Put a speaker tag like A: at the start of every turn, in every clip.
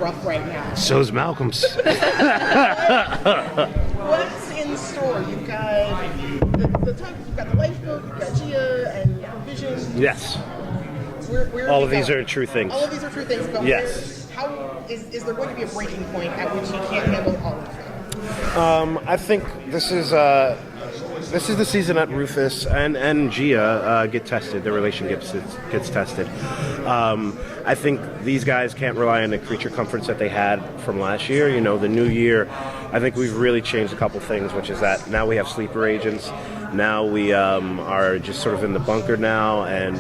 A: rough right now.
B: So's Malcolm's.
A: What's in store? You've got you've got the lifeboat, you've got Gia and her vision.
B: Yes.
A: Where
B: all of these are true things.
A: All of these are true things. But
B: yes.
A: How is there going to be a breaking point at which he can't handle all of them?
B: I think this is the season that Rufus and Gia get tested. Their relation gets tested. I think these guys can't rely on the creature comforts that they had from last year. You know, the new year, I think we've really changed a couple things, which is that now we have sleeper agents. Now we are just sort of in the bunker now, and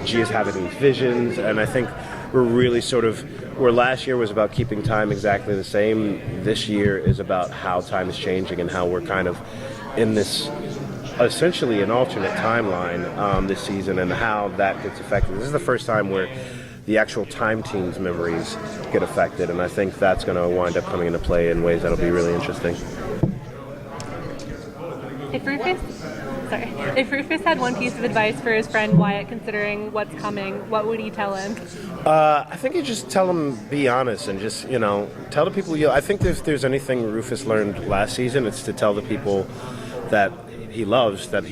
B: Gia's having these visions, and I think we're really sort of, where last year was about keeping time exactly the same, this year is about how time is changing and how we're kind of in this essentially an alternate timeline this season, and how that gets affected. This is the first time where the actual time team's memories get affected, and I think that's going to wind up coming into play in ways that'll be really interesting.
C: If Rufus had one piece of advice for his friend Wyatt considering what's coming, what would he tell him?
B: I think you just tell him, be honest, and just, tell the people I think if there's anything Rufus learned last season, it's to tell the people that he loves them.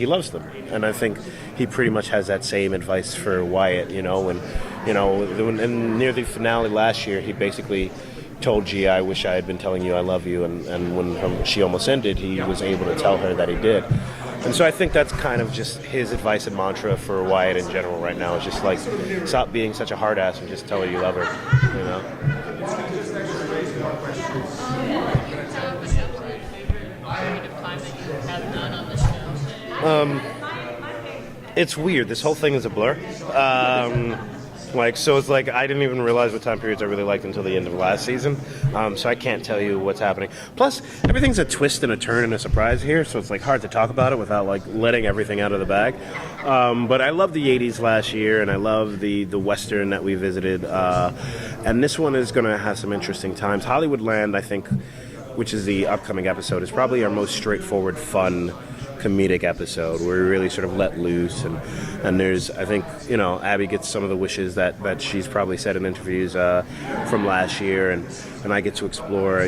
B: And I think he pretty much has that same advice for Wyatt, when near the finale last year, he basically told Gia, I wish I had been telling you I love you, and when she almost ended, he was able to tell her that he did. And so I think that's kind of just his advice and mantra for Wyatt in general right now, is just like, stop being such a hard ass and just tell her you love her, It's weird. This whole thing is a blur. So it's like I didn't even realize what time periods I really liked until the end of last season. So I can't tell you what's happening. Plus, everything's a twist and a turn and a surprise here, so it's like hard to talk about it without like letting everything out of the bag. But I love the 80s last year, and I love the Western that we visited. And this one is going to have some interesting times. Hollywoodland, I think, which is the upcoming episode, is probably our most straightforward, fun, comedic episode where we really sort of let loose, and there's, I think, Abby gets some of the wishes that she's probably said in interviews from last year, and I get to explore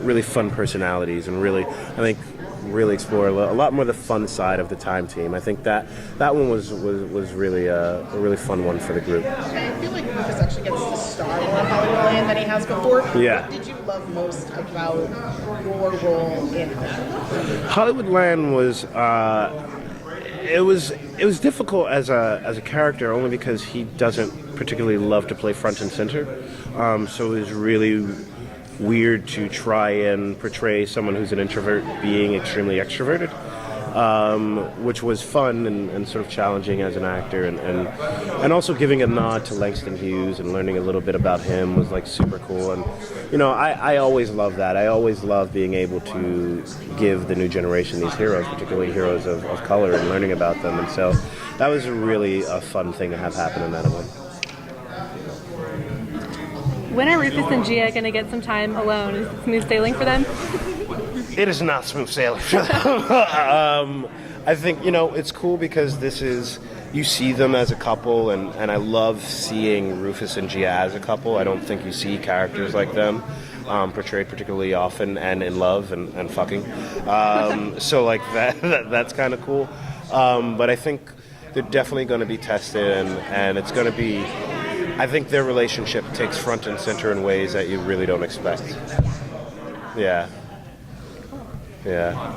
B: really fun personalities, and really, I think, really explore a lot more the fun side of the time team. I think that one was really a really fun one for the group.
A: I feel like Rufus actually gets the star more Hollywoodland than he has before.
B: Yeah.
A: What did you love most about your role in Hollywoodland?
B: Hollywoodland was it was difficult as a character, only because he doesn't particularly love to play front and center. So it was really weird to try and portray someone who's an introvert being extremely extroverted, which was fun and sort of challenging as an actor, and also giving a nod to Langston Hughes and learning a little bit about him was like super cool. And I always love that. I always love being able to give the new generation these heroes, particularly heroes of color, and learning about them. And so that was really a fun thing to have happen in that event.
C: When are Rufus and Gia going to get some time alone? Is it smooth sailing for them?
B: It is not smooth sailing for them. I think, it's cool because you see them as a couple, and I love seeing Rufus and Gia as a couple. I don't think you see characters like them portrayed particularly often and in love and fucking. So like that's kind of cool. But I think they're definitely going to be tested, and it's going to be, I think their relationship takes front and center in ways that you really don't expect. Yeah. Yeah.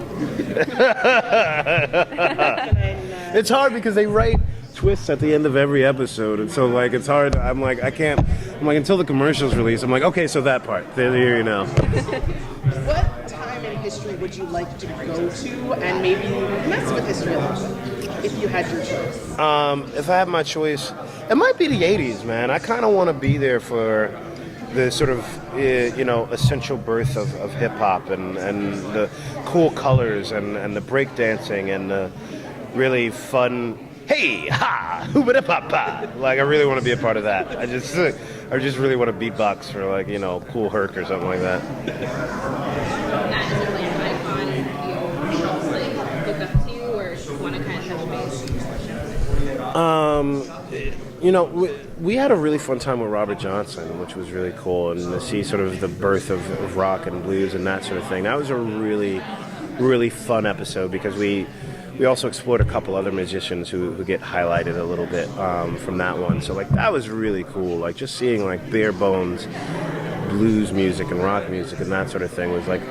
B: It's hard because they write twists at the end of every episode, and so like it's hard. I'm like until the commercials release, I'm like, okay, so that part. There you know.
A: What time in history would you like to go to and maybe mess with history a little bit if you had your choice?
B: If I have my choice, it might be the 80s, man. I kind of want to be there for the sort of, essential birth of hip-hop and the cool colors and the breakdancing and the really fun, hey, ha, hooba-da-pa-pa. Like, I really want to be a part of that. I just really want to beatbox for, like, Cool Herc or something like that.
D: That is really an icon you look up to or want to kind of touch base?
B: You know, we had a really fun time with Robert Johnson, which was really cool, and to see sort of the birth of rock and blues and that sort of thing. That was a really, really fun episode because we also explored a couple other musicians who get highlighted a little bit from that one. So like that was really cool. Like just seeing like bare bones blues music and rock music and that sort of thing was like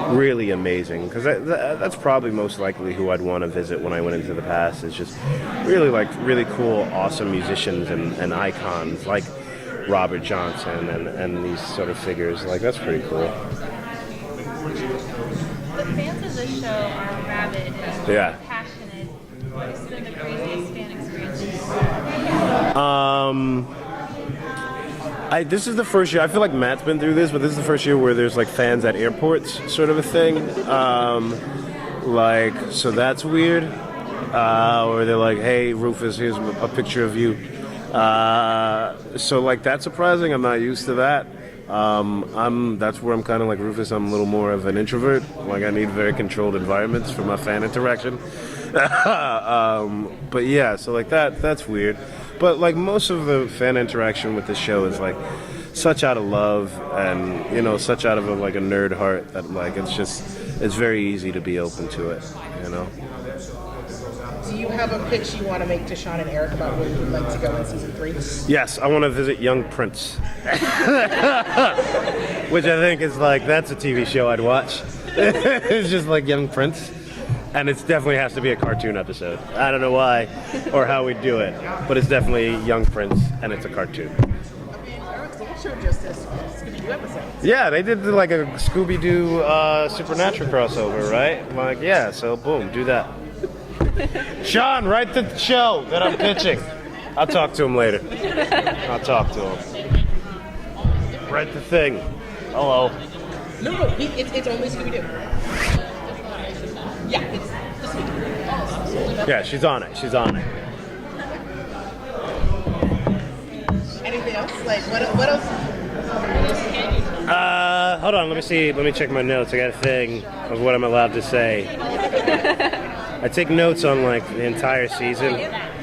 B: really amazing, because that's probably most likely who I'd want to visit when I went into the past. Is just really cool, awesome musicians and icons like Robert Johnson and these sort of figures. Like that's pretty cool.
D: The fans of this show are rabid and
B: Yeah.
D: passionate. What's been the craziest fan experience?
B: This is the first year. I feel like Matt's been through this, but this is the first year where there's like fans at airports, sort of a thing. So that's weird. Or they're like, "Hey, Rufus, here's a picture of you." So like that's surprising. I'm not used to that. That's where I'm kind of like Rufus. I'm a little more of an introvert. Like I need very controlled environments for my fan interaction. But yeah, so like that's weird. But like most of the fan interaction with this show is like such out of love and such out of a nerd heart that like it's very easy to be open to it.
A: Do you have a pitch you want to make to Sean and Eric about where you'd like to go in season 3?
B: Yes, I want to visit Young Prince, which I think is like that's a TV show I'd watch. It's just like Young Prince. And it definitely has to be a cartoon episode. I don't know why or how we do it, but it's definitely Young Prince, and it's a cartoon.
A: I mean, Eric, someone showed just this Scooby-Doo episode.
B: Yeah, they did like a Scooby-Doo Supernatural crossover, right? Like, yeah, so boom, do that. Sean, write the show that I'm pitching. I'll talk to him later. I'll talk to him. Write the thing. Hello.
A: No, it's only Scooby-Doo. Yeah, it's just Scooby-Doo.
B: Yeah, she's on it.
A: Anything else? Like, what else?
B: Hold on, let me see. Let me check my notes. I got a thing of what I'm allowed to say. I take notes on like the entire season.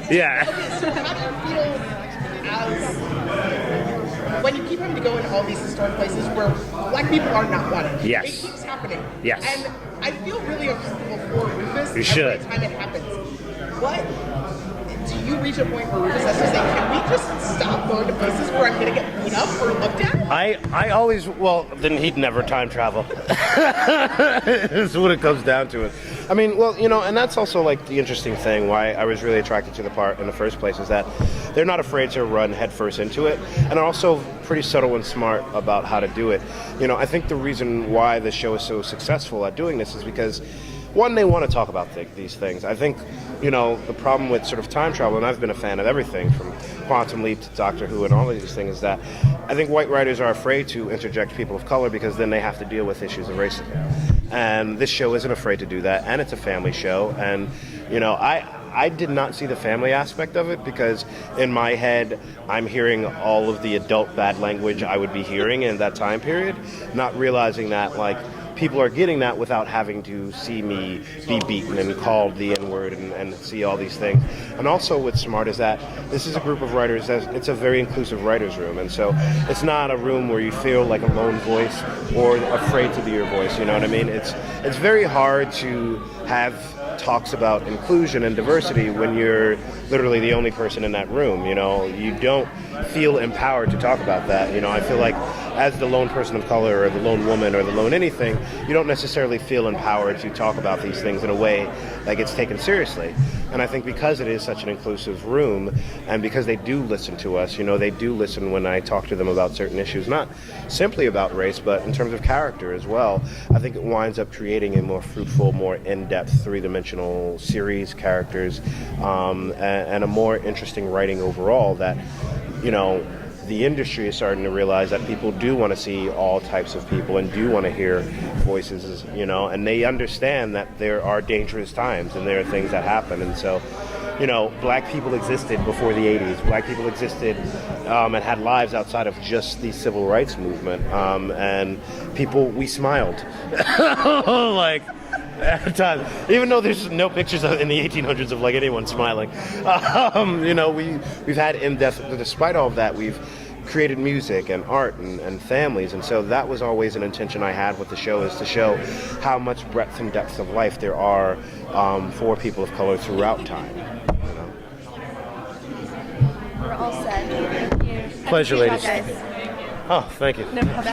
B: Yeah.
A: So how do you feel when you keep having to go into all these historic places where black people are not wanted?
B: Yes.
A: It keeps happening.
B: Yes.
A: And I feel really uncomfortable for Rufus
B: You should.
A: every time it happens. What do you reach a point where Rufus has to say, can we just stop going to places where I'm going to get beat up or looked at?
B: I always, then he'd never time travel. That's what it comes down to. I mean, and that's also like the interesting thing why I was really attracted to the part in the first place is that they're not afraid to run headfirst into it, and are also pretty subtle and smart about how to do it. I think the reason why the show is so successful at doing this is because, one, they want to talk about these things. I think, the problem with sort of time travel, and I've been a fan of everything from Quantum Leap to Doctor Who and all of these things, is that I think white writers are afraid to interject people of color because then they have to deal with issues of racism. And this show isn't afraid to do that, and it's a family show. And, I did not see the family aspect of it because in my head, I'm hearing all of the adult bad language I would be hearing in that time period, not realizing that, like, people are getting that without having to see me be beaten and called the N-word and see all these things. And also what's smart is that this is a group of writers it's a very inclusive writer's room. And so it's not a room where you feel like a lone voice or afraid to be your voice, you know what I mean? It's very hard to have talks about inclusion and diversity when you're literally the only person in that room. You don't feel empowered to talk about that. I feel like as the lone person of color or the lone woman or the lone anything, you don't necessarily feel empowered to talk about these things in a way that gets taken seriously. And I think because it is such an inclusive room, and because they do listen to us, they do listen when I talk to them about certain issues, not simply about race, but in terms of character as well, I think it winds up creating a more fruitful, more in-depth, three-dimensional series, characters, and a more interesting writing overall that, the industry is starting to realize that people do want to see all types of people and do want to hear voices, and they understand that there are dangerous times and there are things that happen. And so, black people existed before the 80s. Black people existed and had lives outside of just the civil rights movement. And we smiled. Like, At a time, even though there's no pictures in the 1800s of like anyone smiling, we've had in-depth. Despite all of that, we've created music and art and families, and so that was always an intention I had with the show, is to show how much breadth and depth of life there are for people of color throughout time.
D: We're all set. Thank you.
B: Pleasure, ladies.
D: Guys.
B: Oh, thank you.
C: No problem.